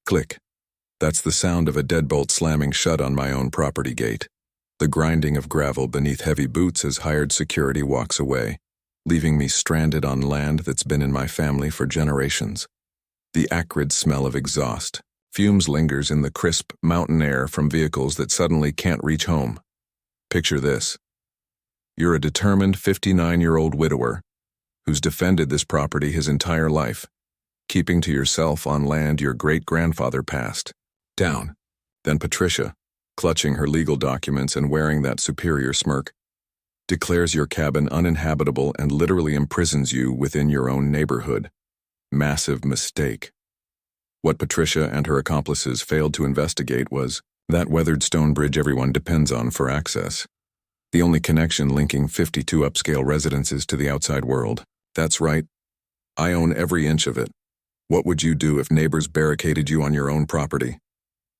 Click. That's the sound of a deadbolt slamming shut on my own property gate. The grinding of gravel beneath heavy boots as hired security walks away, leaving me stranded on land that's been in my family for generations. The acrid smell of exhaust. Fumes lingers in the crisp mountain air from vehicles that suddenly can't reach home. Picture this. You're a determined 59-year-old widower who's defended this property his entire life, keeping to yourself on land your great-grandfather passed. Down. Then Patricia, clutching her legal documents and wearing that superior smirk, declares your cabin uninhabitable and literally imprisons you within your own neighborhood. Massive mistake. What Patricia and her accomplices failed to investigate was that weathered stone bridge everyone depends on for access. The only connection linking 52 upscale residences to the outside world. That's right. I own every inch of it. What would you do if neighbors barricaded you on your own property?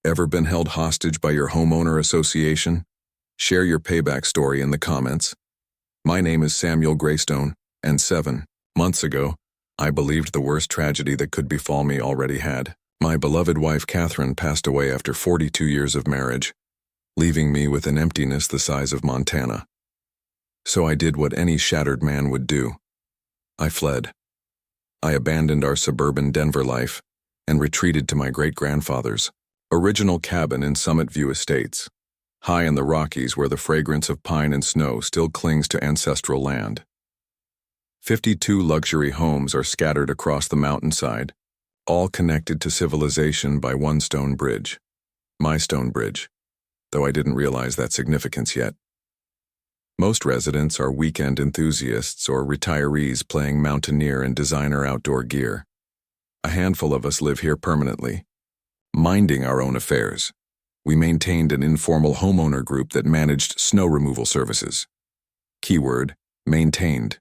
Ever been held hostage by your homeowner association? Share your payback story in the comments. My name is Samuel Greystone, and 7 months ago, I believed the worst tragedy that could befall me already had. My beloved wife Catherine passed away after 42 years of marriage, leaving me with an emptiness the size of Montana. So I did what any shattered man would do. I fled. I abandoned our suburban Denver life and retreated to my great-grandfather's original cabin in Summit View Estates, high in the Rockies where the fragrance of pine and snow still clings to ancestral land. 52 luxury homes are scattered across the mountainside, all connected to civilization by one stone bridge. My stone bridge, though I didn't realize that significance yet. Most residents are weekend enthusiasts or retirees playing mountaineer in designer outdoor gear. A handful of us live here permanently, minding our own affairs. We maintained an informal homeowner group that managed snow removal services. Keyword, maintained.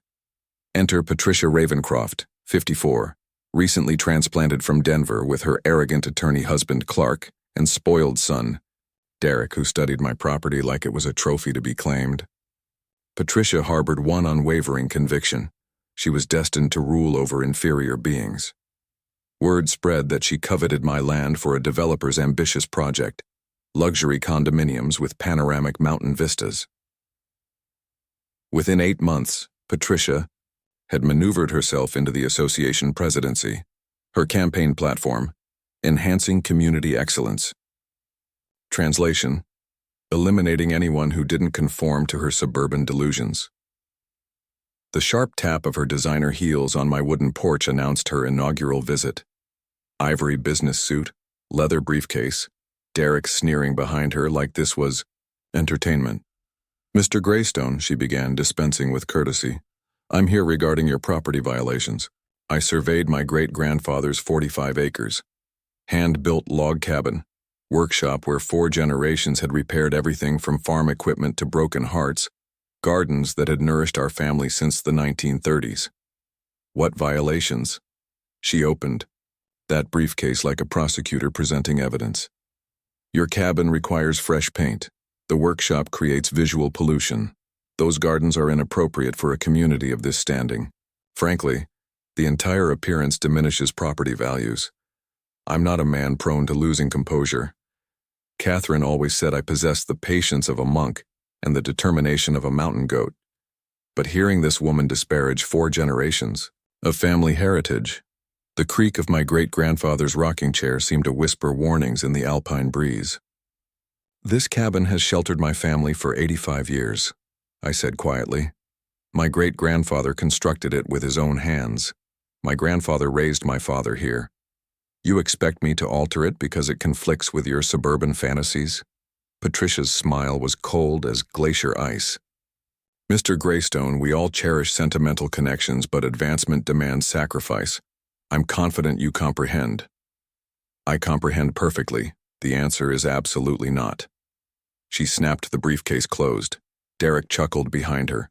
Enter Patricia Ravencroft, 54, recently transplanted from Denver with her arrogant attorney husband Clark and spoiled son, Derek, who studied my property like it was a trophy to be claimed. Patricia harbored one unwavering conviction. She was destined to rule over inferior beings. Word spread that she coveted my land for a developer's ambitious project, luxury condominiums with panoramic mountain vistas. Within 8 months, Patricia had maneuvered herself into the association presidency. Her campaign platform, enhancing community excellence. Translation, eliminating anyone who didn't conform to her suburban delusions. The sharp tap of her designer heels on my wooden porch announced her inaugural visit. Ivory business suit, leather briefcase, Derek sneering behind her like this was entertainment. Mr. Greystone, she began, dispensing with courtesy. I'm here regarding your property violations. I surveyed my great-grandfather's 45 acres. Hand-built log cabin, workshop where 4 generations had repaired everything from farm equipment to broken hearts, gardens that had nourished our family since the 1930s. What violations? She opened that briefcase like a prosecutor presenting evidence. Your cabin requires fresh paint. The workshop creates visual pollution. Those gardens are inappropriate for a community of this standing. Frankly, the entire appearance diminishes property values. I'm not a man prone to losing composure. Catherine always said I possessed the patience of a monk and the determination of a mountain goat. But hearing this woman disparage 4 generations of family heritage, the creak of my great-grandfather's rocking chair seemed to whisper warnings in the alpine breeze. This cabin has sheltered my family for 85 years. I said quietly. My great-grandfather constructed it with his own hands. My grandfather raised my father here. You expect me to alter it because it conflicts with your suburban fantasies? Patricia's smile was cold as glacier ice. Mr. Greystone, we all cherish sentimental connections, but advancement demands sacrifice. I'm confident you comprehend. I comprehend perfectly. The answer is absolutely not. She snapped the briefcase closed. Derek chuckled behind her.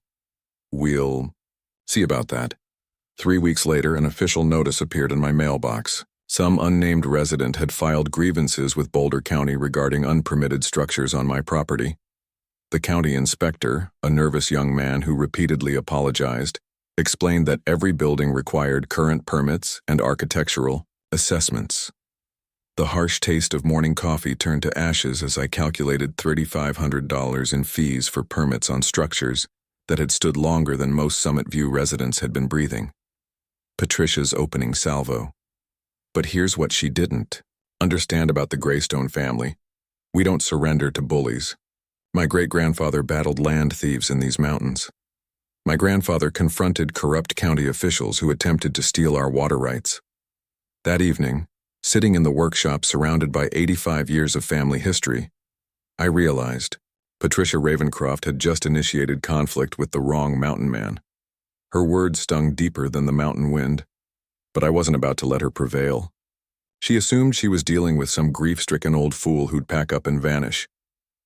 We'll see about that. 3 weeks later, an official notice appeared in my mailbox. Some unnamed resident had filed grievances with Boulder County regarding unpermitted structures on my property. The county inspector, a nervous young man who repeatedly apologized, explained that every building required current permits and architectural assessments. The harsh taste of morning coffee turned to ashes as I calculated $3,500 in fees for permits on structures that had stood longer than most Summit View residents had been breathing. Patricia's opening salvo. But here's what she didn't understand about the Greystone family. We don't surrender to bullies. My great-grandfather battled land thieves in these mountains. My grandfather confronted corrupt county officials who attempted to steal our water rights. That evening, sitting in the workshop surrounded by 85 years of family history, I realized Patricia Ravencroft had just initiated conflict with the wrong mountain man. Her words stung deeper than the mountain wind, but I wasn't about to let her prevail. She assumed she was dealing with some grief-stricken old fool who'd pack up and vanish.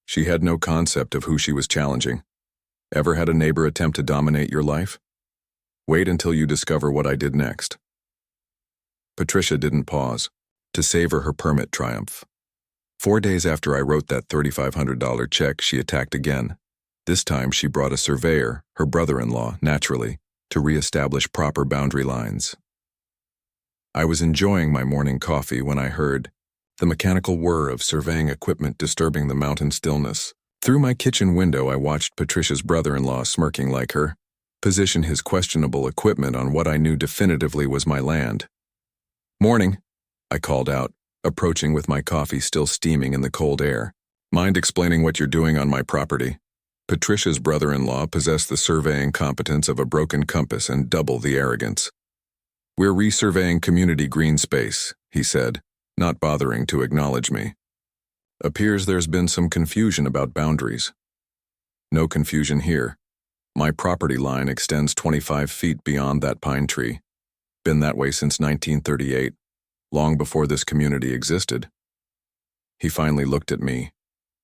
She had no concept of who she was challenging. Ever had a neighbor attempt to dominate your life? Wait until you discover what I did next. Patricia didn't pause to savor her permit triumph. 4 days after I wrote that $3,500 check, she attacked again. This time she brought a surveyor, her brother-in-law, naturally, to re-establish proper boundary lines. I was enjoying my morning coffee when I heard the mechanical whir of surveying equipment disturbing the mountain stillness. Through my kitchen window, I watched Patricia's brother-in-law, smirking like her, position his questionable equipment on what I knew definitively was my land. "Morning," I called out, approaching with my coffee still steaming in the cold air. "Mind explaining what you're doing on my property?" Patricia's brother-in-law possessed the surveying competence of a broken compass and double the arrogance. "We're resurveying community green space," he said, not bothering to acknowledge me. "Appears there's been some confusion about boundaries." "No confusion here. My property line extends 25 feet beyond that pine tree. Been that way since 1938, long before this community existed." He finally looked at me,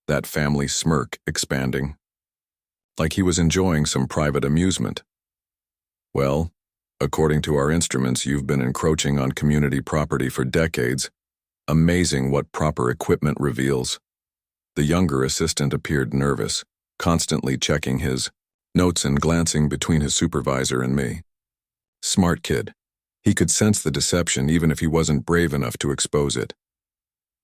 that family smirk expanding, like he was enjoying some private amusement. "Well, according to our instruments, you've been encroaching on community property for decades. Amazing what proper equipment reveals." The younger assistant appeared nervous, constantly checking his notes and glancing between his supervisor and me. Smart kid. He could sense the deception even if he wasn't brave enough to expose it.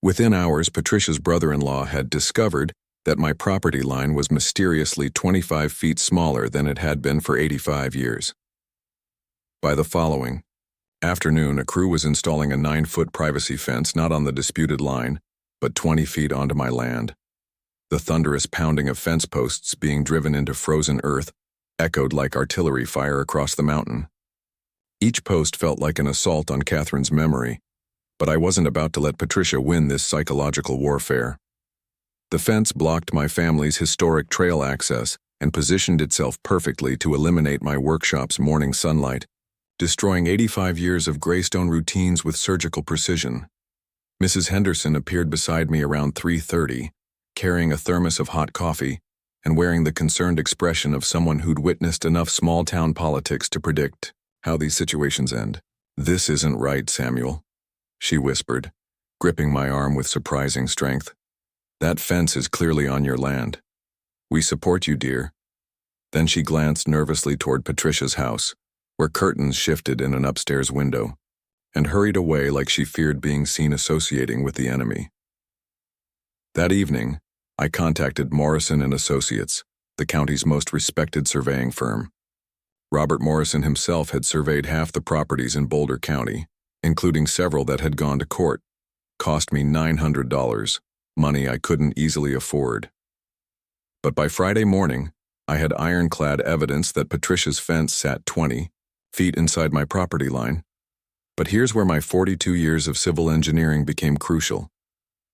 Within hours, Patricia's brother-in-law had discovered that my property line was mysteriously 25 feet smaller than it had been for 85 years. By the following afternoon, a crew was installing a 9-foot privacy fence not on the disputed line, but 20 feet onto my land. The thunderous pounding of fence posts being driven into frozen earth echoed like artillery fire across the mountain. Each post felt like an assault on Catherine's memory, but I wasn't about to let Patricia win this psychological warfare. The fence blocked my family's historic trail access and positioned itself perfectly to eliminate my workshop's morning sunlight, destroying 85 years of Greystone routines with surgical precision. Mrs. Henderson appeared beside me around 3:30, carrying a thermos of hot coffee and wearing the concerned expression of someone who'd witnessed enough small-town politics to predict how these situations end. "This isn't right, Samuel," she whispered, gripping my arm with surprising strength. "That fence is clearly on your land. We support you, dear." Then she glanced nervously toward Patricia's house, where curtains shifted in an upstairs window, and hurried away like she feared being seen associating with the enemy. That evening, I contacted Morrison & Associates, the county's most respected surveying firm. Robert Morrison himself had surveyed half the properties in Boulder County, including several that had gone to court. Cost me $900, money I couldn't easily afford. But by Friday morning, I had ironclad evidence that Patricia's fence sat 20 feet inside my property line. But here's where my 42 years of civil engineering became crucial.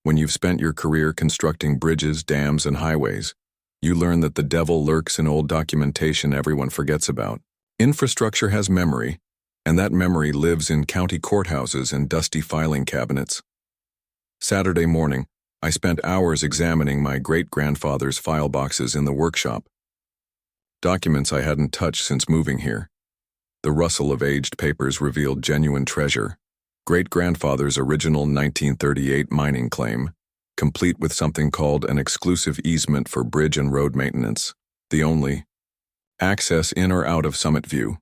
When you've spent your career constructing bridges, dams, and highways, you learn that the devil lurks in old documentation everyone forgets about. Infrastructure has memory, and that memory lives in county courthouses and dusty filing cabinets. Saturday morning, I spent hours examining my great-grandfather's file boxes in the workshop. Documents I hadn't touched since moving here. The rustle of aged papers revealed genuine treasure. Great-grandfather's original 1938 mining claim, complete with something called an exclusive easement for bridge and road maintenance, the only access in or out of Summit View.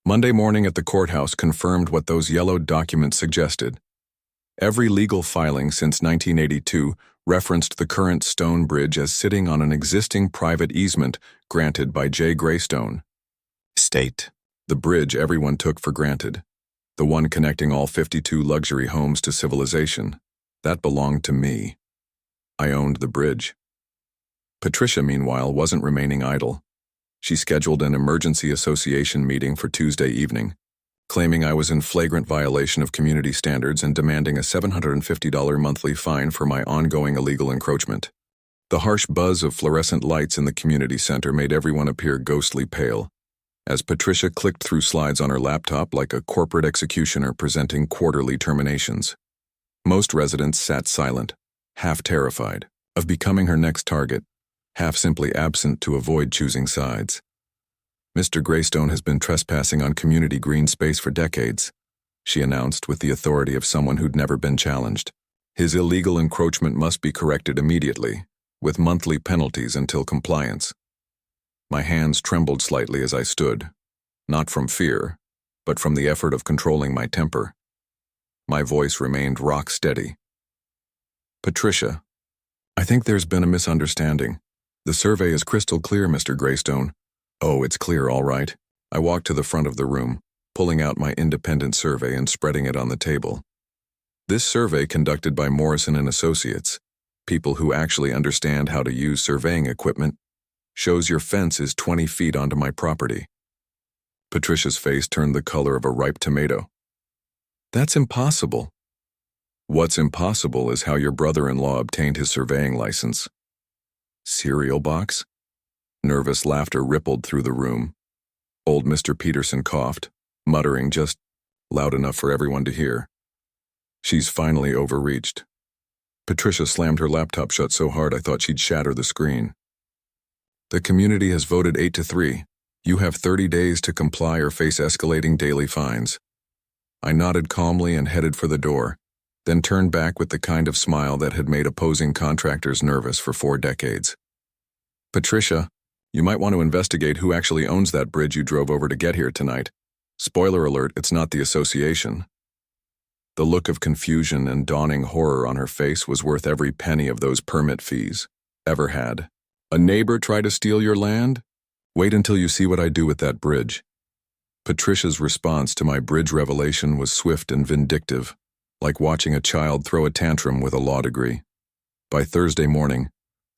Monday morning at the courthouse confirmed what those yellowed documents suggested. Every legal filing since 1982 referenced the current stone bridge as sitting on an existing private easement granted by J. Greystone. State. The bridge everyone took for granted. The one connecting all 52 luxury homes to civilization. That belonged to me. I owned the bridge. Patricia, meanwhile, wasn't remaining idle. She scheduled an emergency association meeting for Tuesday evening, claiming I was in flagrant violation of community standards and demanding a $750 monthly fine for my ongoing illegal encroachment. The harsh buzz of fluorescent lights in the community center made everyone appear ghostly pale, as Patricia clicked through slides on her laptop like a corporate executioner presenting quarterly terminations. Most residents sat silent, half terrified of becoming her next target, half simply absent to avoid choosing sides. Mr. Greystone has been trespassing on community green space for decades, she announced with the authority of someone who'd never been challenged. His illegal encroachment must be corrected immediately, with monthly penalties until compliance. My hands trembled slightly as I stood, not from fear, but from the effort of controlling my temper. My voice remained rock steady. Patricia, I think there's been a misunderstanding. The survey is crystal clear, Mr. Greystone. Oh, it's clear, all right. I walked to the front of the room, pulling out my independent survey and spreading it on the table. This survey, conducted by Morrison and Associates, people who actually understand how to use surveying equipment, shows your fence is 20 feet onto my property. Patricia's face turned the color of a ripe tomato. That's impossible. What's impossible is how your brother-in-law obtained his surveying license. Cereal box? Nervous laughter rippled through the room. Old Mr. Peterson coughed, muttering just loud enough for everyone to hear. She's finally overreached. Patricia slammed her laptop shut so hard I thought she'd shatter the screen. The community has voted 8-3. You have 30 days to comply or face escalating daily fines. I nodded calmly and headed for the door, then turned back with the kind of smile that had made opposing contractors nervous for 4 decades. Patricia, you might want to investigate who actually owns that bridge you drove over to get here tonight. Spoiler alert, it's not the association. The look of confusion and dawning horror on her face was worth every penny of those permit fees. Ever had. A neighbor try to steal your land? Wait until you see what I do with that bridge. Patricia's response to my bridge revelation was swift and vindictive, like watching a child throw a tantrum with a law degree. By Thursday morning,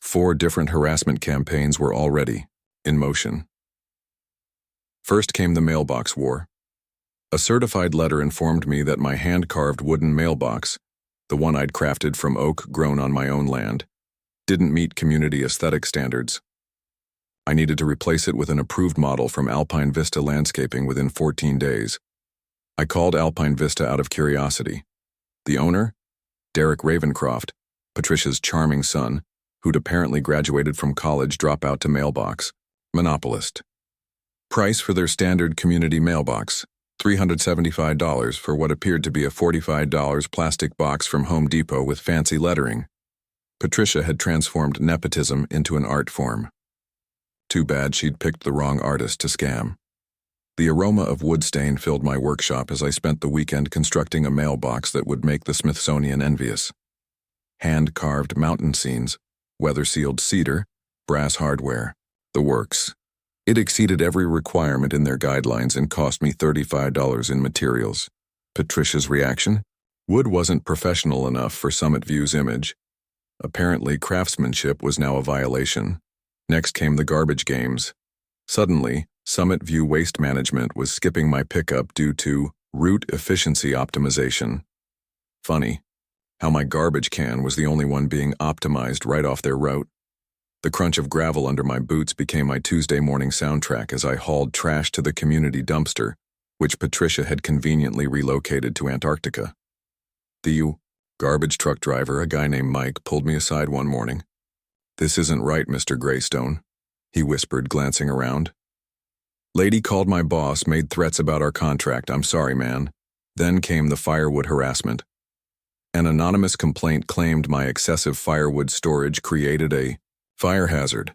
4 different harassment campaigns were already in motion. First came the mailbox war. A certified letter informed me that my hand-carved wooden mailbox, the one I'd crafted from oak grown on my own land, didn't meet community aesthetic standards. I needed to replace it with an approved model from Alpine Vista Landscaping within 14 days. I called Alpine Vista out of curiosity. The owner? Derek Ravencroft, Patricia's charming son, who'd apparently graduated from college dropout to mailbox. Monopolist. Price for their standard community mailbox, $375 for what appeared to be a $45 plastic box from Home Depot with fancy lettering. Patricia had transformed nepotism into an art form. Too bad she'd picked the wrong artist to scam. The aroma of wood stain filled my workshop as I spent the weekend constructing a mailbox that would make the Smithsonian envious. Hand-carved mountain scenes, weather-sealed cedar, brass hardware, the works. It exceeded every requirement in their guidelines and cost me $35 in materials. Patricia's reaction? Wood wasn't professional enough for Summit View's image. Apparently, craftsmanship was now a violation. Next came the garbage games. Suddenly, Summit View Waste Management was skipping my pickup due to route efficiency optimization. Funny, how my garbage can was the only one being optimized right off their route. The crunch of gravel under my boots became my Tuesday morning soundtrack as I hauled trash to the community dumpster, which Patricia had conveniently relocated to Antarctica. The garbage truck driver, a guy named Mike, pulled me aside one morning. "This isn't right, Mr. Greystone," he whispered, glancing around. "Lady called my boss, made threats about our contract. I'm sorry, man." Then came the firewood harassment. An anonymous complaint claimed my excessive firewood storage created a fire hazard.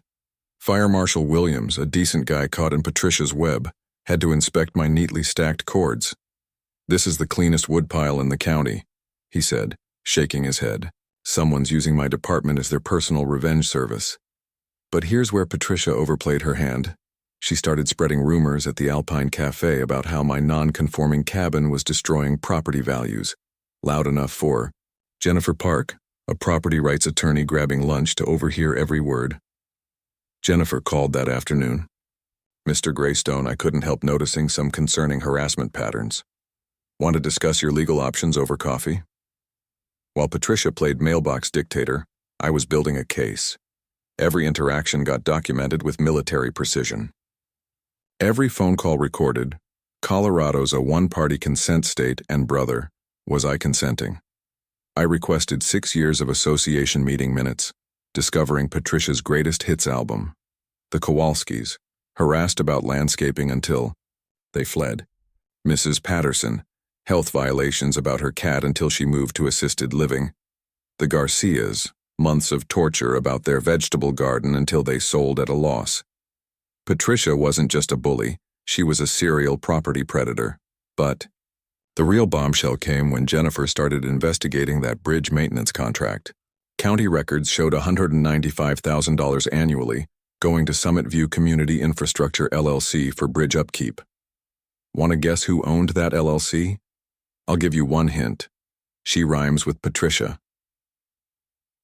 Fire Marshal Williams, a decent guy caught in Patricia's web, had to inspect my neatly stacked cords. "This is the cleanest woodpile in the county. he said, shaking his head. Someone's using my department as their personal revenge service. But here's where Patricia overplayed her hand. She started spreading rumors at the Alpine Cafe about how my non-conforming cabin was destroying property values. Loud enough for Jennifer Park, a property rights attorney grabbing lunch to overhear every word. Jennifer called that afternoon. Mr. Greystone, I couldn't help noticing some concerning harassment patterns. Want to discuss your legal options over coffee? While Patricia played mailbox dictator, I was building a case. Every interaction got documented with military precision. Every phone call recorded. Colorado's a one-party consent state, and brother, was I consenting? I requested 6 years of association meeting minutes, discovering Patricia's greatest hits album. The Kowalskis, harassed about landscaping until they fled. Mrs. Patterson, health violations about her cat until she moved to assisted living. The Garcias, months of torture about their vegetable garden until they sold at a loss. Patricia wasn't just a bully, she was a serial property predator. But the real bombshell came when Jennifer started investigating that bridge maintenance contract. County records showed $195,000 annually going to Summit View Community Infrastructure LLC for bridge upkeep. Want to guess who owned that LLC? I'll give you one hint. She rhymes with Patricia.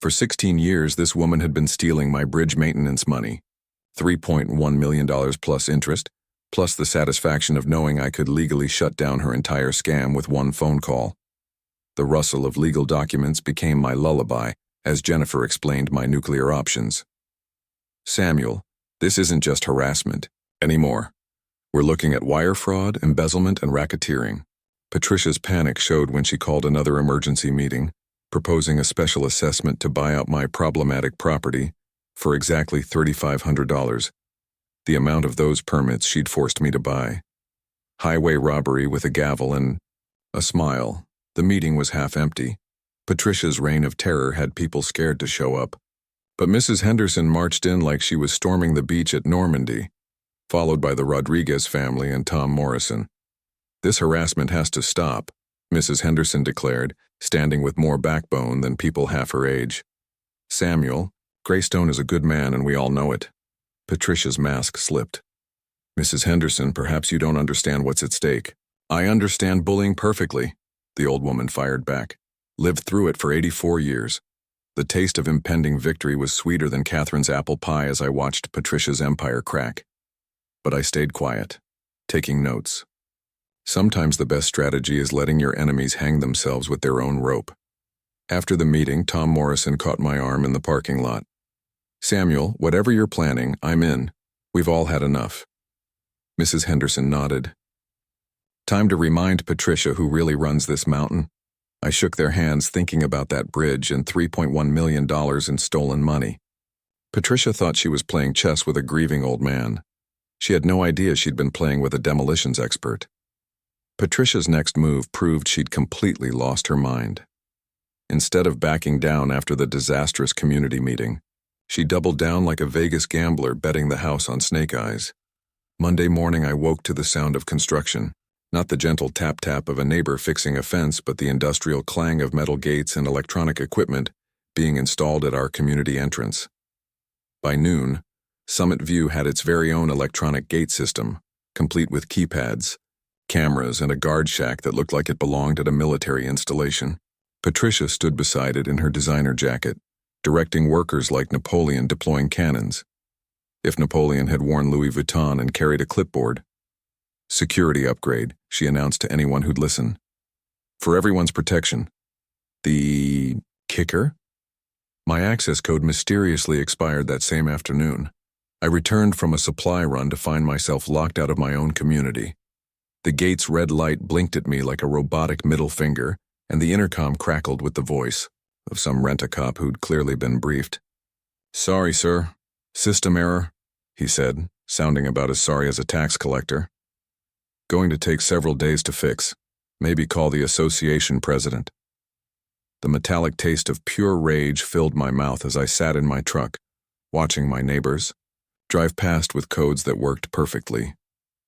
For 16 years, this woman had been stealing my bridge maintenance money. $3.1 million plus interest, plus the satisfaction of knowing I could legally shut down her entire scam with one phone call. The rustle of legal documents became my lullaby as Jennifer explained my nuclear options. Samuel, this isn't just harassment anymore. We're looking at wire fraud, embezzlement, and racketeering. Patricia's panic showed when she called another emergency meeting, proposing a special assessment to buy out my problematic property for exactly $3,500, the amount of those permits she'd forced me to buy. Highway robbery with a gavel and a smile. The meeting was half empty. Patricia's reign of terror had people scared to show up. But Mrs. Henderson marched in like she was storming the beach at Normandy, followed by the Rodriguez family and Tom Morrison. This harassment has to stop, Mrs. Henderson declared, standing with more backbone than people half her age. Samuel, Greystone is a good man and we all know it. Patricia's mask slipped. Mrs. Henderson, perhaps you don't understand what's at stake. I understand bullying perfectly, the old woman fired back. Lived through it for 84 years. The taste of impending victory was sweeter than Catherine's apple pie as I watched Patricia's empire crack. But I stayed quiet, taking notes. Sometimes the best strategy is letting your enemies hang themselves with their own rope. After the meeting, Tom Morrison caught my arm in the parking lot. Samuel, whatever you're planning, I'm in. We've all had enough. Mrs. Henderson nodded. Time to remind Patricia who really runs this mountain. I shook their hands thinking about that bridge and $3.1 million in stolen money. Patricia thought she was playing chess with a grieving old man. She had no idea she'd been playing with a demolitions expert. Patricia's next move proved she'd completely lost her mind. Instead of backing down after the disastrous community meeting, she doubled down like a Vegas gambler betting the house on snake eyes. Monday morning I woke to the sound of construction. Not the gentle tap-tap of a neighbor fixing a fence, but the industrial clang of metal gates and electronic equipment being installed at our community entrance. By noon, Summit View had its very own electronic gate system, complete with keypads, cameras, and a guard shack that looked like it belonged at a military installation. Patricia stood beside it in her designer jacket, directing workers like Napoleon deploying cannons. If Napoleon had worn Louis Vuitton and carried a clipboard. Security upgrade, she announced to anyone who'd listen. For everyone's protection. The kicker? My access code mysteriously expired that same afternoon. I returned from a supply run to find myself locked out of my own community. The gate's red light blinked at me like a robotic middle finger, and the intercom crackled with the voice of some rent-a-cop who'd clearly been briefed. Sorry, sir. System error, he said, sounding about as sorry as a tax collector. Going to take several days to fix. Maybe call the association president. The metallic taste of pure rage filled my mouth as I sat in my truck, watching my neighbors drive past with codes that worked perfectly.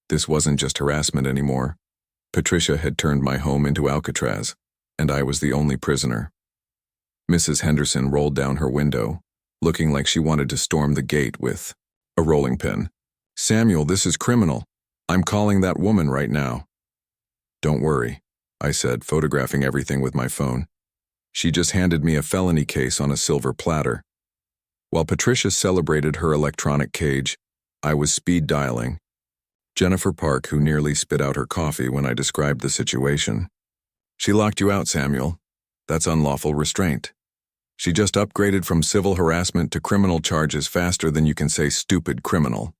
This wasn't just harassment anymore. Patricia had turned my home into Alcatraz. and I was the only prisoner. Mrs. Henderson rolled down her window, looking like she wanted to storm the gate with a rolling pin. "Samuel, this is criminal. I'm calling that woman right now." "Don't worry," I said, photographing everything with my phone. She just handed me a felony case on a silver platter. While Patricia celebrated her electronic cage, I was speed dialing Jennifer Park, who nearly spit out her coffee when I described the situation. "She locked you out, Samuel. That's unlawful restraint. She just upgraded from civil harassment to criminal charges faster than you can say stupid criminal."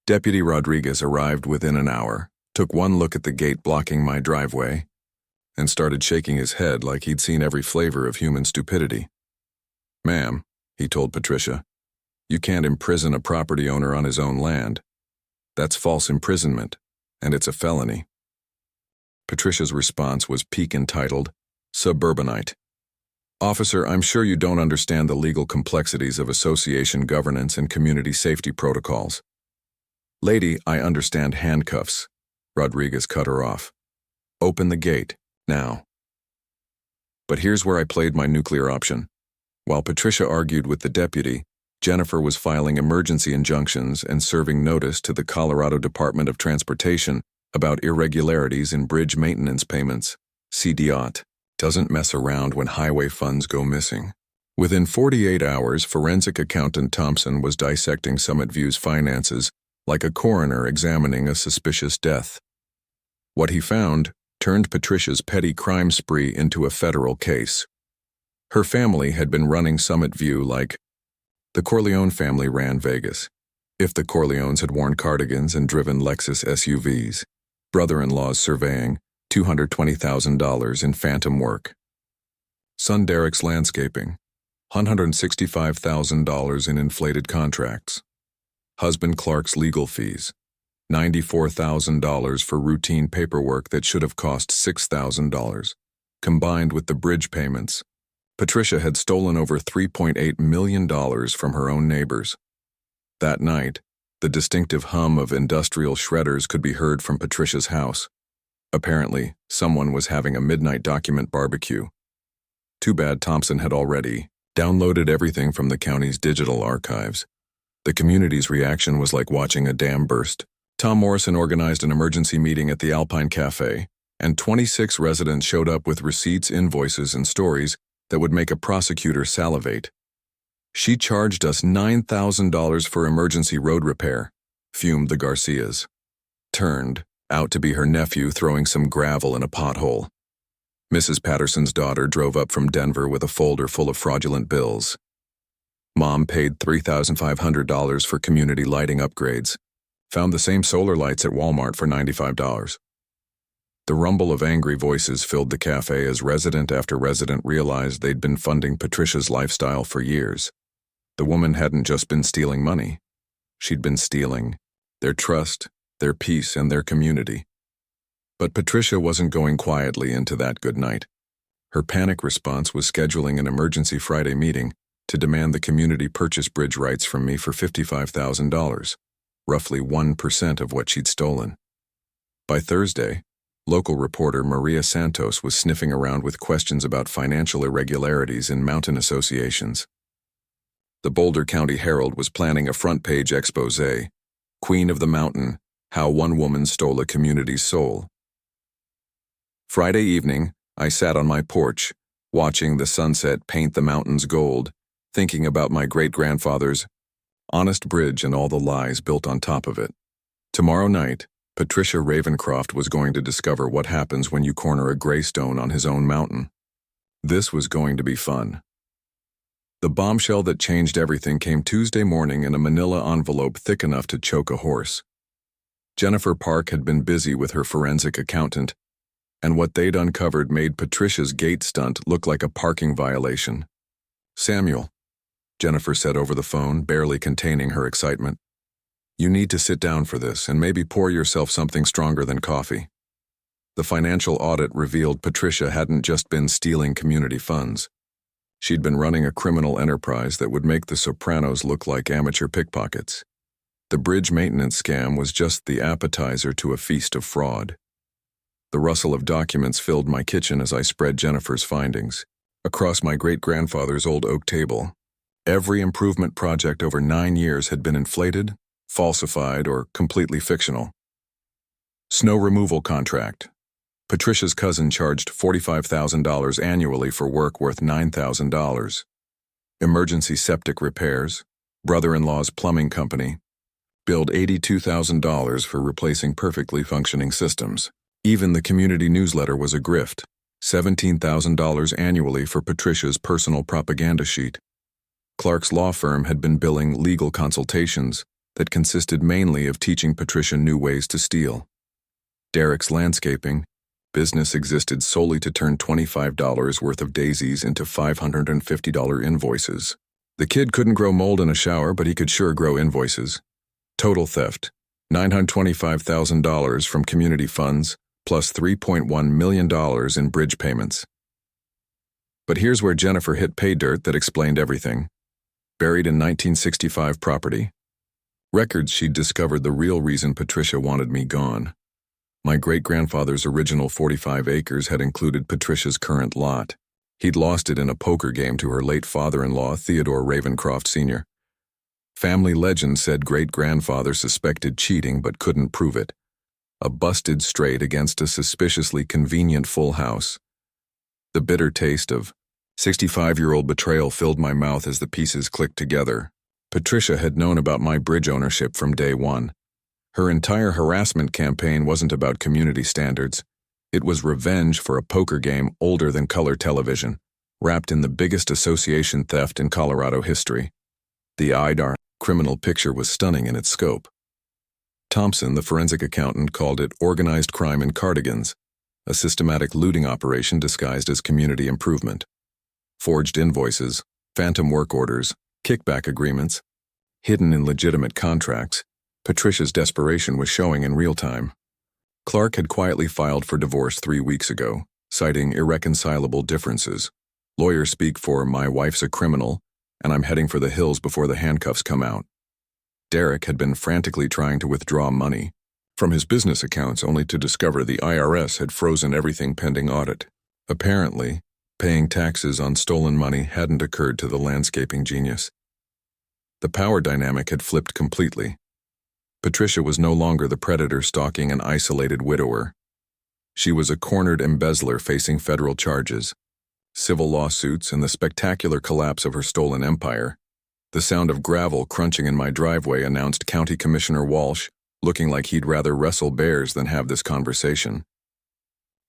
Deputy Rodriguez arrived within an hour, took one look at the gate blocking my driveway, and started shaking his head like he'd seen every flavor of human stupidity. "Ma'am," he told Patricia, "you can't imprison a property owner on his own land. That's false imprisonment, and it's a felony." Patricia's response was peak entitled, "Suburbanite." "Officer, I'm sure you don't understand the legal complexities of association governance and community safety protocols." "Lady, I understand handcuffs." Rodriguez cut her off. "Open the gate, now." But here's where I played my nuclear option. While Patricia argued with the deputy, Jennifer was filing emergency injunctions and serving notice to the Colorado Department of Transportation about irregularities in bridge maintenance payments. CDOT doesn't mess around when highway funds go missing. Within 48 hours, forensic accountant Thompson was dissecting Summit View's finances like a coroner examining a suspicious death. What he found turned Patricia's petty crime spree into a federal case. Her family had been running Summit View like the Corleone family ran Vegas. If the Corleones had worn cardigans and driven Lexus SUVs, brother-in-law's surveying $220,000 in phantom work. Son Derek's landscaping, $165,000 in inflated contracts. Husband Clark's legal fees, $94,000 for routine paperwork that should have cost $6,000. Combined with the bridge payments, Patricia had stolen over $3.8 million from her own neighbors. That night, the distinctive hum of industrial shredders could be heard from Patricia's house. Apparently, someone was having a midnight document barbecue. Too bad Thompson had already downloaded everything from the county's digital archives. The community's reaction was like watching a dam burst. Tom Morrison organized an emergency meeting at the Alpine Cafe, and 26 residents showed up with receipts, invoices, and stories that would make a prosecutor salivate. "She charged us $9,000 for emergency road repair," fumed the Garcias. Turned out to be her nephew throwing some gravel in a pothole. Mrs. Patterson's daughter drove up from Denver with a folder full of fraudulent bills. Mom paid $3,500 for community lighting upgrades. Found the same solar lights at Walmart for $95. The rumble of angry voices filled the cafe as resident after resident realized they'd been funding Patricia's lifestyle for years. The woman hadn't just been stealing money. She'd been stealing their trust, their peace, and their community. But Patricia wasn't going quietly into that good night. Her panic response was scheduling an emergency Friday meeting to demand the community purchase bridge rights from me for $55,000, roughly 1% of what she'd stolen. By Thursday, local reporter Maria Santos was sniffing around with questions about financial irregularities in mountain associations. The Boulder County Herald was planning a front-page exposé, "Queen of the Mountain, How One Woman Stole a Community's Soul." Friday evening, I sat on my porch, watching the sunset paint the mountains gold, thinking about my great-grandfather's honest bridge and all the lies built on top of it. Tomorrow night, Patricia Ravencroft was going to discover what happens when you corner a greystone on his own mountain. This was going to be fun. The bombshell that changed everything came Tuesday morning in a manila envelope thick enough to choke a horse. Jennifer Park had been busy with her forensic accountant, and what they'd uncovered made Patricia's gate stunt look like a parking violation. "Samuel," Jennifer said over the phone, barely containing her excitement, "you need to sit down for this and maybe pour yourself something stronger than coffee." The financial audit revealed Patricia hadn't just been stealing community funds. She'd been running a criminal enterprise that would make the Sopranos look like amateur pickpockets. The bridge maintenance scam was just the appetizer to a feast of fraud. The rustle of documents filled my kitchen as I spread Jennifer's findings. Across my great-grandfather's old oak table, every improvement project over 9 years had been inflated, falsified, or completely fictional. Snow removal contract. Patricia's cousin charged $45,000 annually for work worth $9,000. Emergency septic repairs. Brother-in-law's plumbing company billed $82,000 for replacing perfectly functioning systems. Even the community newsletter was a grift. $17,000 annually for Patricia's personal propaganda sheet. Clark's law firm had been billing legal consultations that consisted mainly of teaching Patricia new ways to steal. Derek's landscaping business existed solely to turn $25 worth of daisies into $550 invoices. The kid couldn't grow mold in a shower, but he could sure grow invoices. Total theft, $925,000 from community funds, plus $3.1 million in bridge payments. But here's where Jennifer hit pay dirt that explained everything. Buried in 1965 property. Records she'd discovered the real reason Patricia wanted me gone. My great-grandfather's original 45 acres had included Patricia's current lot. He'd lost it in a poker game to her late father-in-law, Theodore Ravencroft Sr. Family legend said great-grandfather suspected cheating but couldn't prove it. A busted straight against a suspiciously convenient full house. The bitter taste of 65-year-old betrayal filled my mouth as the pieces clicked together. Patricia had known about my bridge ownership from day one. Her entire harassment campaign wasn't about community standards. It was revenge for a poker game older than color television, wrapped in the biggest association theft in Colorado history. The IDAR criminal picture was stunning in its scope. Thompson, the forensic accountant, called it organized crime in cardigans, a systematic looting operation disguised as community improvement. Forged invoices, phantom work orders, kickback agreements, hidden in legitimate contracts. Patricia's desperation was showing in real time. Clark had quietly filed for divorce 3 weeks ago, citing irreconcilable differences. Lawyers speak for "my wife's a criminal, and I'm heading for the hills before the handcuffs come out." Derek had been frantically trying to withdraw money from his business accounts only to discover the IRS had frozen everything pending audit. Apparently, paying taxes on stolen money hadn't occurred to the landscaping genius. The power dynamic had flipped completely. Patricia was no longer the predator stalking an isolated widower. She was a cornered embezzler facing federal charges, civil lawsuits, and the spectacular collapse of her stolen empire. The sound of gravel crunching in my driveway announced County Commissioner Walsh, looking like he'd rather wrestle bears than have this conversation.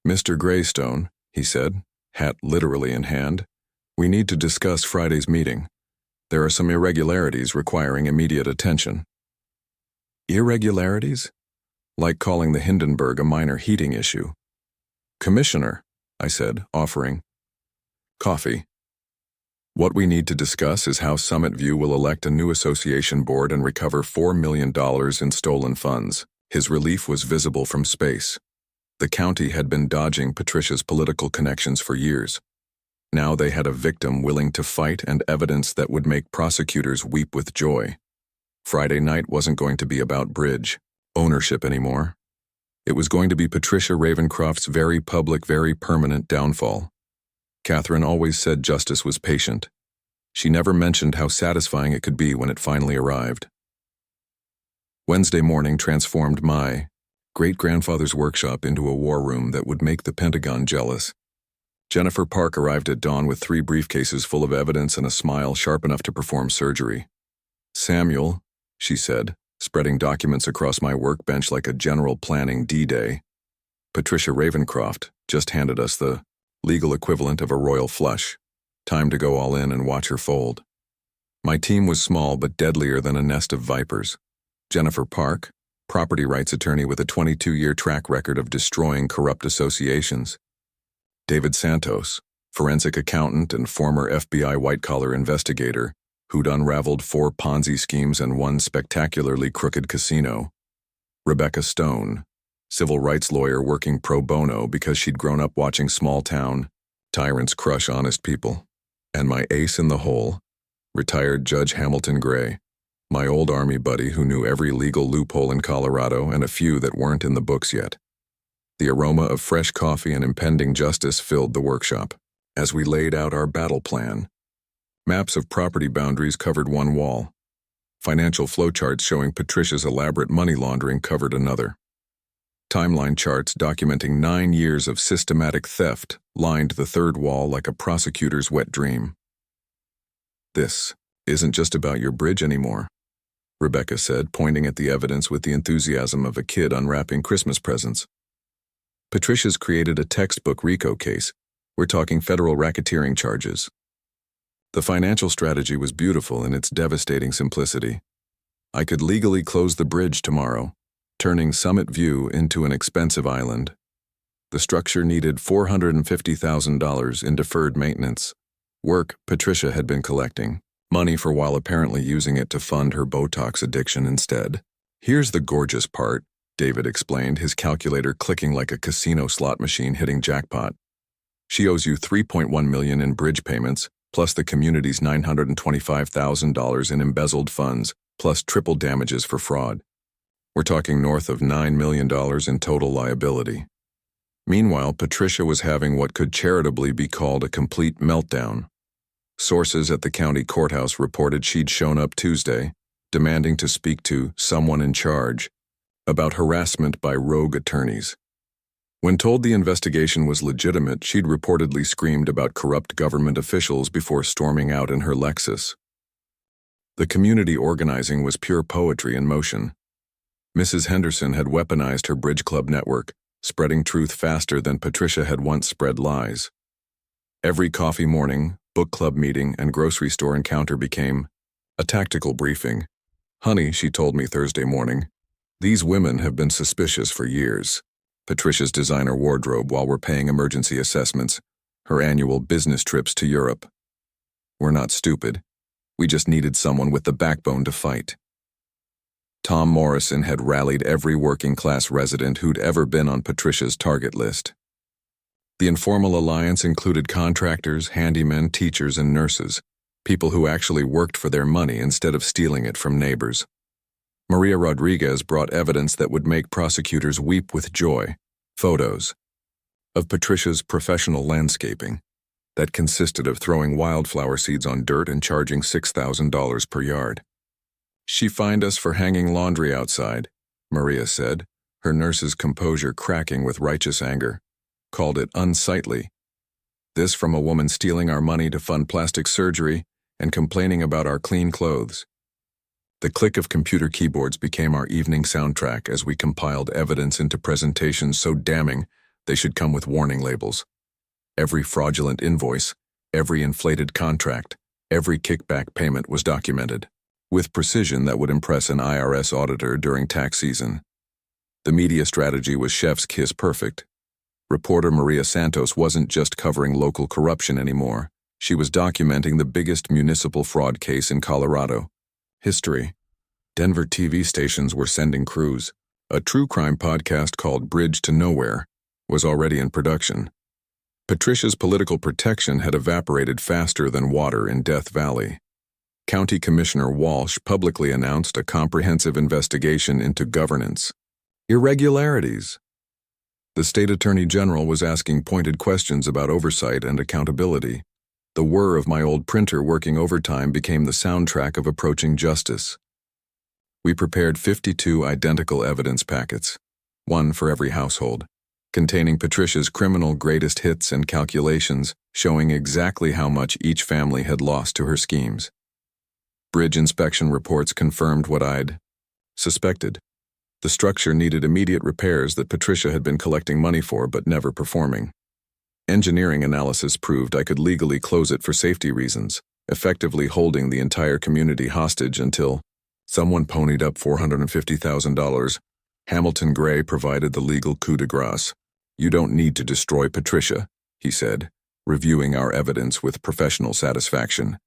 "Mr. Greystone," he said, hat literally in hand, "we need to discuss Friday's meeting. There are some irregularities requiring immediate attention." Irregularities? Like calling the Hindenburg a minor heating issue. "Commissioner," I said, offering coffee. "What we need to discuss is how Summit View will elect a new association board and recover $4 million in stolen funds." His relief was visible from space. The county had been dodging Patricia's political connections for years. Now they had a victim willing to fight and evidence that would make prosecutors weep with joy. Friday night wasn't going to be about bridge ownership anymore. It was going to be Patricia Ravencroft's very public, very permanent downfall. Catherine always said justice was patient. She never mentioned how satisfying it could be when it finally arrived. Wednesday morning transformed my great-grandfather's workshop into a war room that would make the Pentagon jealous. Jennifer Park arrived at dawn with 3 briefcases full of evidence and a smile sharp enough to perform surgery. "Samuel," she said, spreading documents across my workbench like a general planning D-Day. "Patricia Ravencroft just handed us the legal equivalent of a royal flush. Time to go all in and watch her fold." My team was small but deadlier than a nest of vipers. Jennifer Park, property rights attorney with a 22-year track record of destroying corrupt associations. David Santos, forensic accountant and former FBI white-collar investigator, who'd unraveled 4 Ponzi schemes and 1 spectacularly crooked casino. Rebecca Stone, civil rights lawyer working pro bono because she'd grown up watching small-town tyrants crush honest people. And my ace in the hole, retired Judge Hamilton Gray, my old Army buddy who knew every legal loophole in Colorado and a few that weren't in the books yet. The aroma of fresh coffee and impending justice filled the workshop. As we laid out our battle plan, maps of property boundaries covered one wall. Financial flowcharts showing Patricia's elaborate money laundering covered another. Timeline charts documenting 9 years of systematic theft lined the third wall like a prosecutor's wet dream. "This isn't just about your bridge anymore," Rebecca said, pointing at the evidence with the enthusiasm of a kid unwrapping Christmas presents. "Patricia's created a textbook RICO case. We're talking federal racketeering charges." The financial strategy was beautiful in its devastating simplicity. I could legally close the bridge tomorrow, turning Summit View into an expensive island. The structure needed $450,000 in deferred maintenance, work Patricia had been collecting, money for while apparently using it to fund her Botox addiction instead. "Here's the gorgeous part," David explained, his calculator clicking like a casino slot machine hitting jackpot. "She owes you $3.1 million in bridge payments, plus the community's $925,000 in embezzled funds, plus triple damages for fraud. We're talking north of $9 million in total liability." Meanwhile, Patricia was having what could charitably be called a complete meltdown. Sources at the county courthouse reported she'd shown up Tuesday, demanding to speak to someone in charge about harassment by rogue attorneys. When told the investigation was legitimate, she'd reportedly screamed about corrupt government officials before storming out in her Lexus. The community organizing was pure poetry in motion. Mrs. Henderson had weaponized her Bridge Club network, spreading truth faster than Patricia had once spread lies. Every coffee morning, book club meeting, and grocery store encounter became a tactical briefing. "Honey," she told me Thursday morning, "these women have been suspicious for years. Patricia's designer wardrobe while we're paying emergency assessments, her annual business trips to Europe. We're not stupid. We just needed someone with the backbone to fight." Tom Morrison had rallied every working-class resident who'd ever been on Patricia's target list. The informal alliance included contractors, handymen, teachers, and nurses, people who actually worked for their money instead of stealing it from neighbors. Maria Rodriguez brought evidence that would make prosecutors weep with joy, photos of Patricia's professional landscaping that consisted of throwing wildflower seeds on dirt and charging $6,000 per yard. "She fined us for hanging laundry outside," Maria said, her nurse's composure cracking with righteous anger. "Called it unsightly. This from a woman stealing our money to fund plastic surgery and complaining about our clean clothes." The click of computer keyboards became our evening soundtrack as we compiled evidence into presentations so damning they should come with warning labels. Every fraudulent invoice, every inflated contract, every kickback payment was documented, with precision that would impress an IRS auditor during tax season. The media strategy was chef's kiss perfect. Reporter Maria Santos wasn't just covering local corruption anymore. She was documenting the biggest municipal fraud case in Colorado. History. Denver TV stations were sending crews. A true crime podcast called Bridge to Nowhere was already in production. Patricia's political protection had evaporated faster than water in Death Valley. County Commissioner Walsh publicly announced a comprehensive investigation into governance irregularities. The state attorney general was asking pointed questions about oversight and accountability. The whir of my old printer working overtime became the soundtrack of approaching justice. We prepared 52 identical evidence packets, one for every household, containing Patricia's criminal greatest hits and calculations showing exactly how much each family had lost to her schemes. Bridge inspection reports confirmed what I'd suspected. The structure needed immediate repairs that Patricia had been collecting money for but never performing. Engineering analysis proved I could legally close it for safety reasons, effectively holding the entire community hostage until someone ponied up $450,000. Hamilton Gray provided the legal coup de grace. "You don't need to destroy Patricia," he said, reviewing our evidence with professional satisfaction.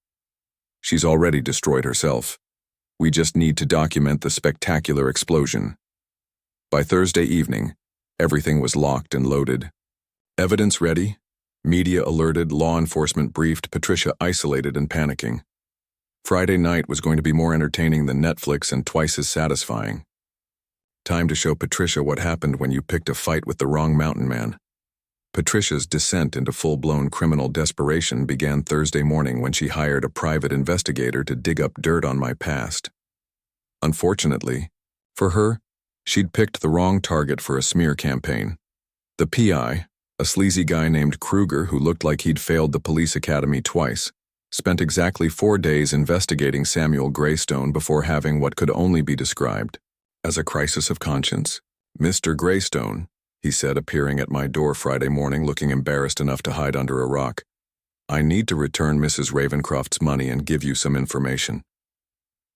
"She's already destroyed herself. We just need to document the spectacular explosion." By Thursday evening, everything was locked and loaded. Evidence ready, media alerted, law enforcement briefed, Patricia isolated and panicking. Friday night was going to be more entertaining than Netflix and twice as satisfying. Time to show Patricia what happened when you picked a fight with the wrong mountain man. Patricia's descent into full-blown criminal desperation began Thursday morning when she hired a private investigator to dig up dirt on my past. Unfortunately, for her, she'd picked the wrong target for a smear campaign. The PI, a sleazy guy named Kruger who looked like he'd failed the police academy twice, spent exactly 4 days investigating Samuel Greystone before having what could only be described as a crisis of conscience. "Mr. Greystone," he said, appearing at my door Friday morning looking embarrassed enough to hide under a rock, "I need to return Mrs. Ravencroft's money and give you some information."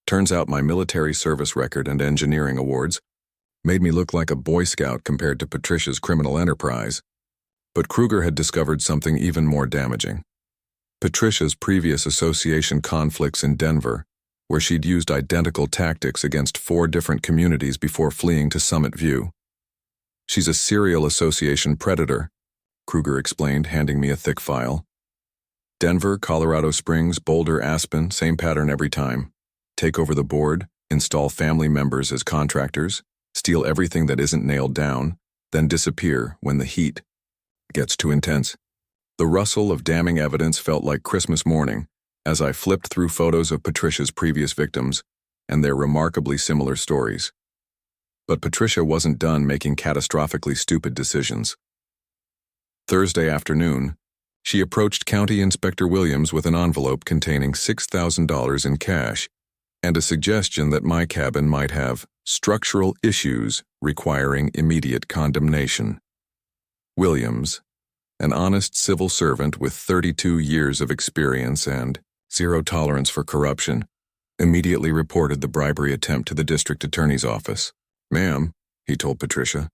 Turns out my military service record and engineering awards made me look like a Boy Scout compared to Patricia's criminal enterprise, but Kruger had discovered something even more damaging. Patricia's previous association conflicts in Denver, where she'd used identical tactics against 4 different communities before fleeing to Summit View. "She's a serial association predator," Kruger explained, handing me a thick file. "Denver, Colorado Springs, Boulder, Aspen, same pattern every time. Take over the board, install family members as contractors, steal everything that isn't nailed down, then disappear when the heat gets too intense." The rustle of damning evidence felt like Christmas morning as I flipped through photos of Patricia's previous victims and their remarkably similar stories. But Patricia wasn't done making catastrophically stupid decisions. Thursday afternoon, she approached County Inspector Williams with an envelope containing $6,000 in cash and a suggestion that my cabin might have structural issues requiring immediate condemnation. Williams, an honest civil servant with 32 years of experience and zero tolerance for corruption, immediately reported the bribery attempt to the district attorney's office. "Ma'am," he told Patricia,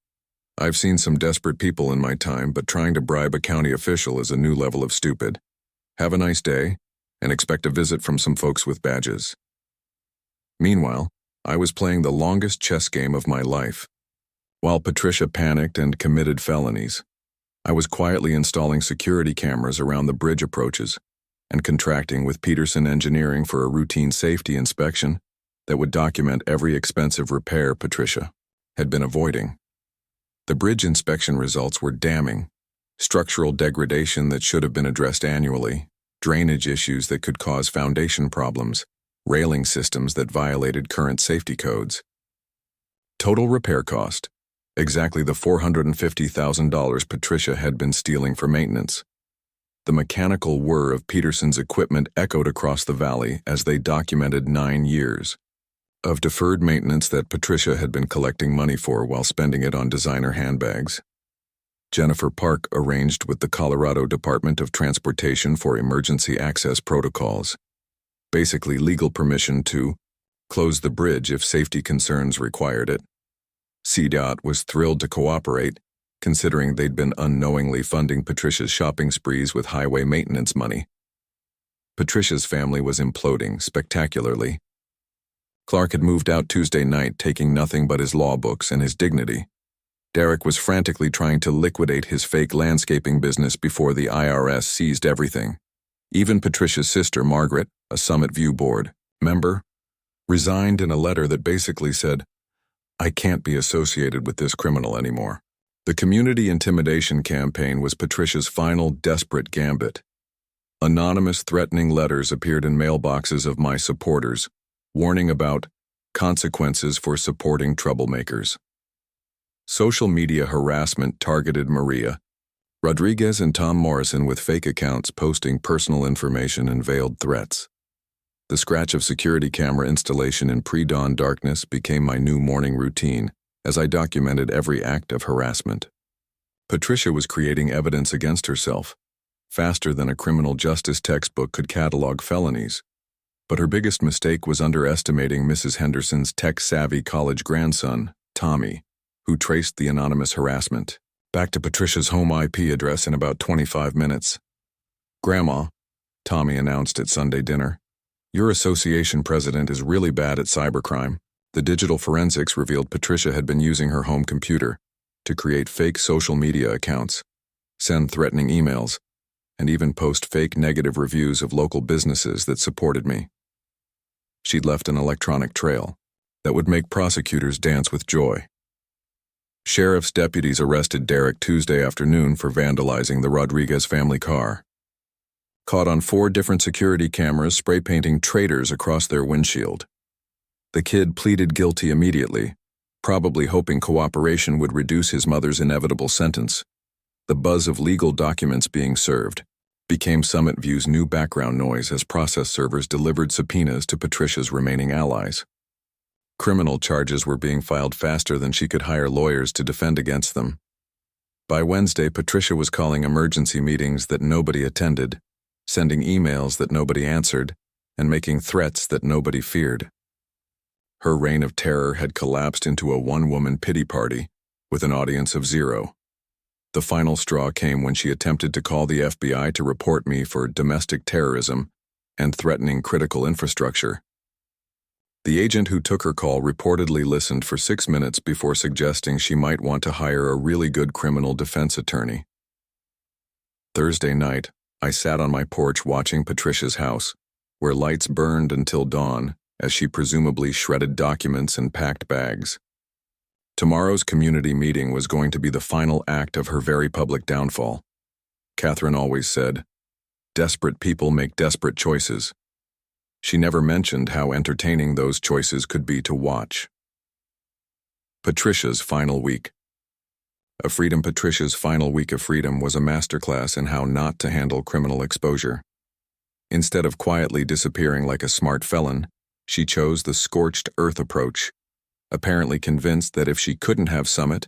"I've seen some desperate people in my time, but trying to bribe a county official is a new level of stupid. Have a nice day, and expect a visit from some folks with badges." Meanwhile, I was playing the longest chess game of my life. While Patricia panicked and committed felonies, I was quietly installing security cameras around the bridge approaches and contracting with Peterson Engineering for a routine safety inspection that would document every expensive repair Patricia had been avoiding. The bridge inspection results were damning: structural degradation that should have been addressed annually, drainage issues that could cause foundation problems, railing systems that violated current safety codes. Total repair cost: exactly the $450,000 Patricia had been stealing for maintenance. The mechanical whir of Peterson's equipment echoed across the valley as they documented 9 years of deferred maintenance that Patricia had been collecting money for while spending it on designer handbags. Jennifer Park arranged with the Colorado Department of Transportation for emergency access protocols, basically legal permission to close the bridge if safety concerns required it. CDOT was thrilled to cooperate, considering they'd been unknowingly funding Patricia's shopping sprees with highway maintenance money. Patricia's family was imploding spectacularly. Clark had moved out Tuesday night, taking nothing but his law books and his dignity. Derek was frantically trying to liquidate his fake landscaping business before the IRS seized everything. Even Patricia's sister, Margaret, a Summit View board member, resigned in a letter that basically said, "I can't be associated with this criminal anymore." The community intimidation campaign was Patricia's final desperate gambit. Anonymous threatening letters appeared in mailboxes of my supporters, warning about consequences for supporting troublemakers. Social media harassment targeted Maria Rodriguez and Tom Morrison with fake accounts posting personal information and veiled threats. The scratch of security camera installation in pre-dawn darkness became my new morning routine as I documented every act of harassment. Patricia was creating evidence against herself, faster than a criminal justice textbook could catalog felonies. But her biggest mistake was underestimating Mrs. Henderson's tech-savvy college grandson, Tommy, who traced the anonymous harassment back to Patricia's home IP address in about 25 minutes. "Grandma," Tommy announced at Sunday dinner, "your association president is really bad at cybercrime." The digital forensics revealed Patricia had been using her home computer to create fake social media accounts, send threatening emails, and even post fake negative reviews of local businesses that supported me. She'd left an electronic trail that would make prosecutors dance with joy. Sheriff's deputies arrested Derek Tuesday afternoon for vandalizing the Rodriguez family car. Caught on 4 different security cameras spray painting traitors across their windshield. The kid pleaded guilty immediately, probably hoping cooperation would reduce his mother's inevitable sentence. The buzz of legal documents being served became Summit View's new background noise as process servers delivered subpoenas to Patricia's remaining allies. Criminal charges were being filed faster than she could hire lawyers to defend against them. By Wednesday, Patricia was calling emergency meetings that nobody attended, sending emails that nobody answered, and making threats that nobody feared. Her reign of terror had collapsed into a one-woman pity party with an audience of 0. The final straw came when she attempted to call the FBI to report me for domestic terrorism and threatening critical infrastructure. The agent who took her call reportedly listened for 6 minutes before suggesting she might want to hire a really good criminal defense attorney. Thursday night, I sat on my porch watching Patricia's house, where lights burned until dawn as she presumably shredded documents and packed bags. Tomorrow's community meeting was going to be the final act of her very public downfall. Catherine always said, "Desperate people make desperate choices." She never mentioned how entertaining those choices could be to watch. Patricia's final week. Patricia's final week of freedom was a masterclass in how not to handle criminal exposure. Instead of quietly disappearing like a smart felon, she chose the scorched earth approach, apparently convinced that if she couldn't have Summit,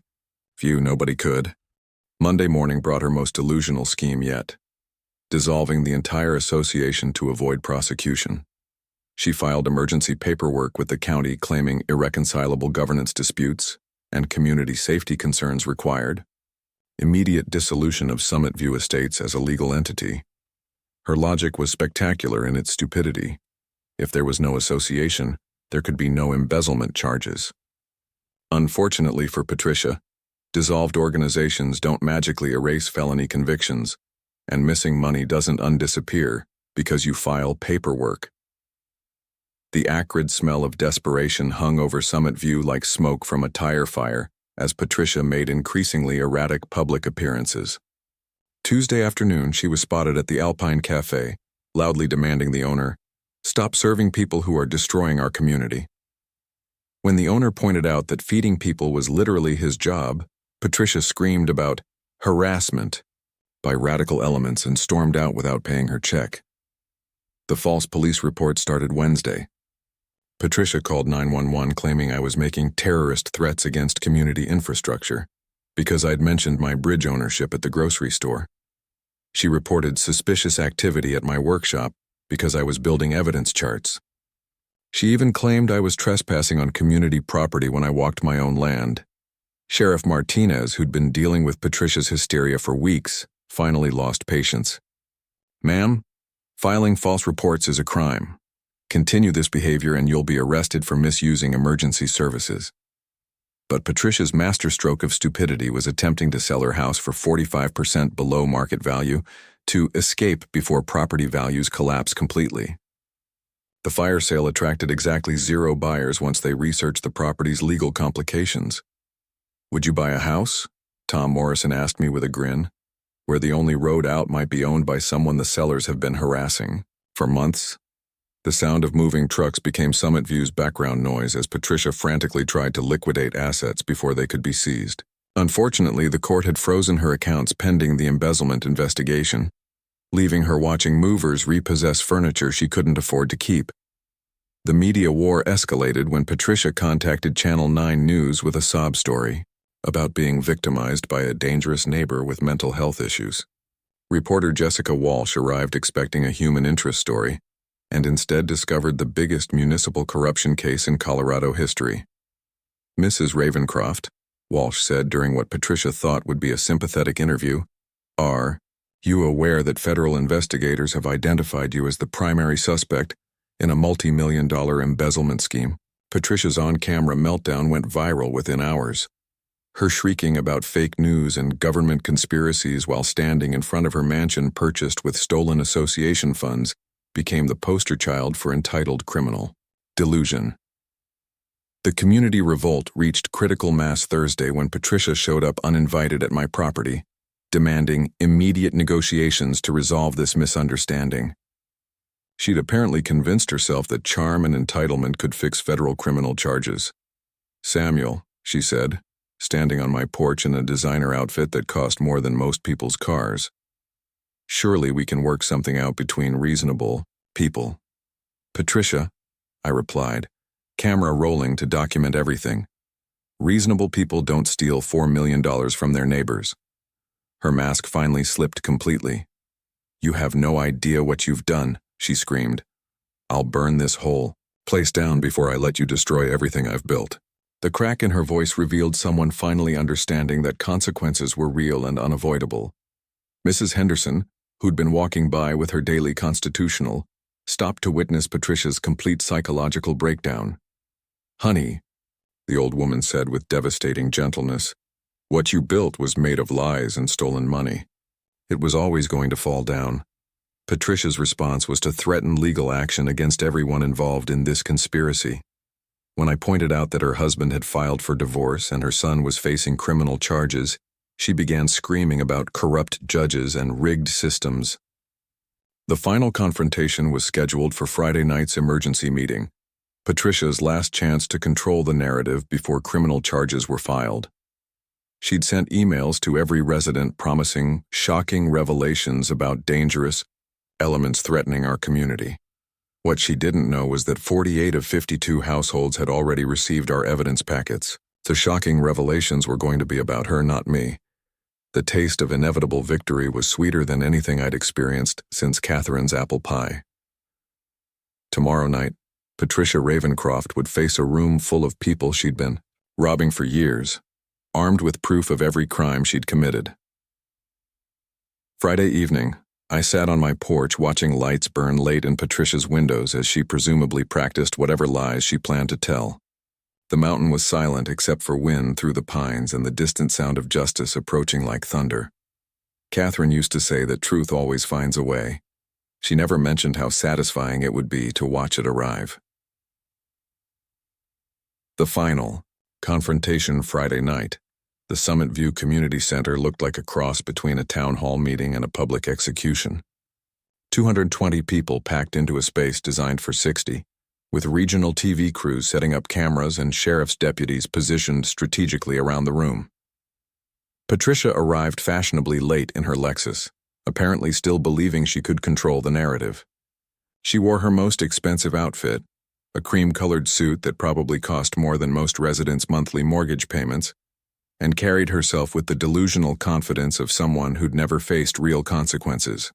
nobody could. Monday morning brought her most delusional scheme yet, dissolving the entire association to avoid prosecution. She filed emergency paperwork with the county claiming irreconcilable governance disputes and community safety concerns required immediate dissolution of Summit View Estates as a legal entity. Her logic was spectacular in its stupidity. If there was no association, there could be no embezzlement charges. Unfortunately for Patricia, dissolved organizations don't magically erase felony convictions, and missing money doesn't undisappear because you file paperwork. The acrid smell of desperation hung over Summit View like smoke from a tire fire as Patricia made increasingly erratic public appearances. Tuesday afternoon, she was spotted at the Alpine Cafe, loudly demanding the owner, "Stop serving people who are destroying our community." When the owner pointed out that feeding people was literally his job, Patricia screamed about harassment by radical elements and stormed out without paying her check. The false police report started Wednesday. Patricia called 911 claiming I was making terrorist threats against community infrastructure because I'd mentioned my bridge ownership at the grocery store. She reported suspicious activity at my workshop because I was building evidence charts. She even claimed I was trespassing on community property when I walked my own land. Sheriff Martinez, who'd been dealing with Patricia's hysteria for weeks, finally lost patience. "Ma'am, filing false reports is a crime. Continue this behavior and you'll be arrested for misusing emergency services." But Patricia's masterstroke of stupidity was attempting to sell her house for 45% below market value to escape before property values collapse completely. The fire sale attracted exactly 0 buyers once they researched the property's legal complications. "Would you buy a house?" Tom Morrison asked me with a grin, "where the only road out might be owned by someone the sellers have been harassing for months?" The sound of moving trucks became Summit View's background noise as Patricia frantically tried to liquidate assets before they could be seized. Unfortunately, the court had frozen her accounts pending the embezzlement investigation, leaving her watching movers repossess furniture she couldn't afford to keep. The media war escalated when Patricia contacted Channel 9 News with a sob story about being victimized by a dangerous neighbor with mental health issues. Reporter Jessica Walsh arrived expecting a human interest story, and instead discovered the biggest municipal corruption case in Colorado history. "Mrs. Ravencroft," Walsh said during what Patricia thought would be a sympathetic interview, "are you aware that federal investigators have identified you as the primary suspect in a multi-million-dollar embezzlement scheme?" Patricia's on-camera meltdown went viral within hours. Her shrieking about fake news and government conspiracies while standing in front of her mansion purchased with stolen association funds became the poster child for entitled criminal delusion. The community revolt reached critical mass Thursday when Patricia showed up uninvited at my property, demanding immediate negotiations to resolve this misunderstanding. She'd apparently convinced herself that charm and entitlement could fix federal criminal charges. "Samuel," she said, standing on my porch in a designer outfit that cost more than most people's cars, "surely we can work something out between reasonable people." "Patricia," I replied, camera rolling to document everything, "reasonable people don't steal $4 million from their neighbors." Her mask finally slipped completely. "You have no idea what you've done," she screamed. "I'll burn this whole place down before I let you destroy everything I've built." The crack in her voice revealed someone finally understanding that consequences were real and unavoidable. Mrs. Henderson, who'd been walking by with her daily constitutional, stopped to witness Patricia's complete psychological breakdown. "Honey," the old woman said with devastating gentleness, "what you built was made of lies and stolen money. It was always going to fall down." Patricia's response was to threaten legal action against everyone involved in this conspiracy. When I pointed out that her husband had filed for divorce and her son was facing criminal charges, she began screaming about corrupt judges and rigged systems. The final confrontation was scheduled for Friday night's emergency meeting, Patricia's last chance to control the narrative before criminal charges were filed. She'd sent emails to every resident promising shocking revelations about dangerous elements threatening our community. What she didn't know was that 48 of 52 households had already received our evidence packets. The shocking revelations were going to be about her, not me. The taste of inevitable victory was sweeter than anything I'd experienced since Catherine's apple pie. Tomorrow night, Patricia Ravencroft would face a room full of people she'd been robbing for years, armed with proof of every crime she'd committed. Friday evening, I sat on my porch watching lights burn late in Patricia's windows as she presumably practiced whatever lies she planned to tell. The mountain was silent except for wind through the pines and the distant sound of justice approaching like thunder. Catherine used to say that truth always finds a way. She never mentioned how satisfying it would be to watch it arrive. The final confrontation Friday night. The Summit View Community Center looked like a cross between a town hall meeting and a public execution. 220 people packed into a space designed for 60, with regional TV crews setting up cameras and sheriff's deputies positioned strategically around the room. Patricia arrived fashionably late in her Lexus, apparently still believing she could control the narrative. She wore her most expensive outfit, a cream-colored suit that probably cost more than most residents' monthly mortgage payments, and carried herself with the delusional confidence of someone who'd never faced real consequences.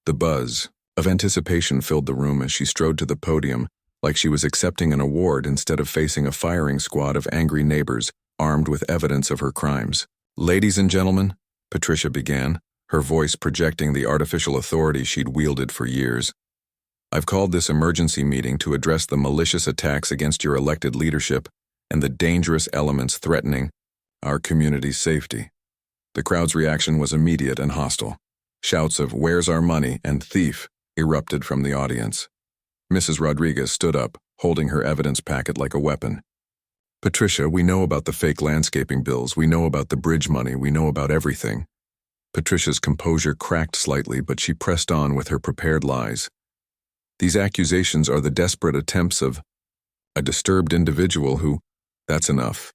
The buzz of anticipation filled the room as she strode to the podium, like she was accepting an award instead of facing a firing squad of angry neighbors armed with evidence of her crimes. "Ladies and gentlemen," Patricia began, her voice projecting the artificial authority she'd wielded for years, "I've called this emergency meeting to address the malicious attacks against your elected leadership and the dangerous elements threatening our community's safety." The crowd's reaction was immediate and hostile. Shouts of "Where's our money?" and "Thief" erupted from the audience. Mrs. Rodriguez stood up, holding her evidence packet like a weapon. "Patricia, we know about the fake landscaping bills, we know about the bridge money, we know about everything." Patricia's composure cracked slightly, but she pressed on with her prepared lies. "These accusations are the desperate attempts of a disturbed individual who—" "That's enough."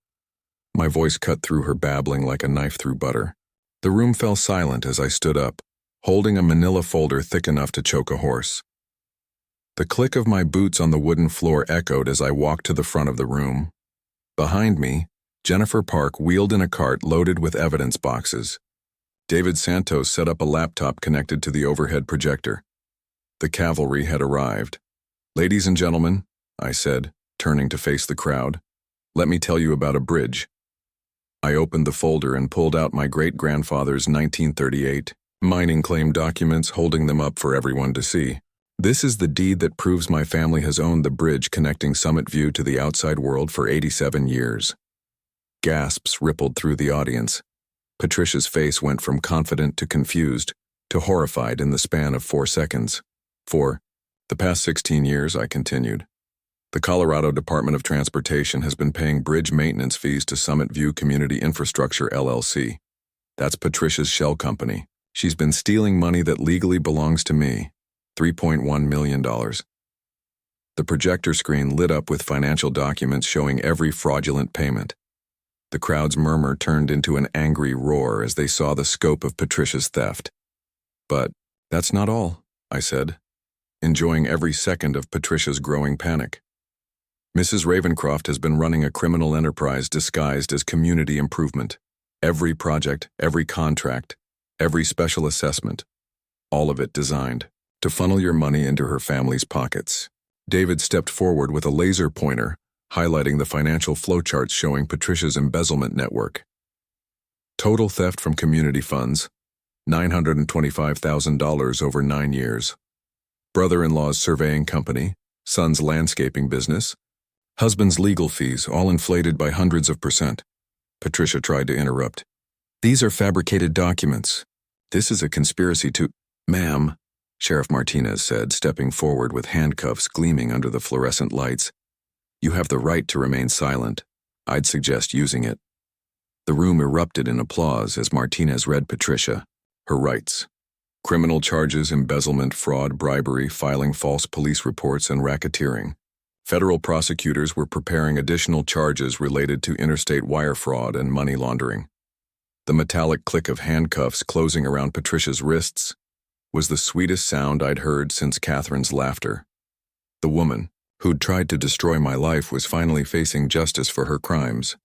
My voice cut through her babbling like a knife through butter. The room fell silent as I stood up, holding a manila folder thick enough to choke a horse. The click of my boots on the wooden floor echoed as I walked to the front of the room. Behind me, Jennifer Park wheeled in a cart loaded with evidence boxes. David Santos set up a laptop connected to the overhead projector. The cavalry had arrived. "Ladies and gentlemen," I said, turning to face the crowd, "let me tell you about a bridge." I opened the folder and pulled out my great-grandfather's 1938 mining claim documents, holding them up for everyone to see. "This is the deed that proves my family has owned the bridge connecting Summit View to the outside world for 87 years. Gasps rippled through the audience. Patricia's face went from confident to confused to horrified in the span of 4 seconds. "For the past 16 years," I continued, The Colorado Department of Transportation has been paying bridge maintenance fees to Summit View Community Infrastructure, LLC. That's Patricia's shell company. She's been stealing money that legally belongs to me, $3.1 million. The projector screen lit up with financial documents showing every fraudulent payment. The crowd's murmur turned into an angry roar as they saw the scope of Patricia's theft. But that's not all, I said, enjoying every second of Patricia's growing panic. Mrs. Ravencroft has been running a criminal enterprise disguised as community improvement. Every project, every contract, every special assessment, all of it designed to funnel your money into her family's pockets. David stepped forward with a laser pointer, highlighting the financial flowcharts showing Patricia's embezzlement network. Total theft from community funds, $925,000 over 9 years. Brother-in-law's surveying company, son's landscaping business, husband's legal fees, all inflated by hundreds of %. Patricia tried to interrupt. These are fabricated documents. This is a conspiracy to— Ma'am, Sheriff Martinez said, stepping forward with handcuffs gleaming under the fluorescent lights. You have the right to remain silent. I'd suggest using it. The room erupted in applause as Martinez read Patricia. Her rights. Criminal charges, embezzlement, fraud, bribery, filing false police reports, and racketeering. Federal prosecutors were preparing additional charges related to interstate wire fraud and money laundering. The metallic click of handcuffs closing around Patricia's wrists was the sweetest sound I'd heard since Catherine's laughter. The woman, who'd tried to destroy my life, was finally facing justice for her crimes.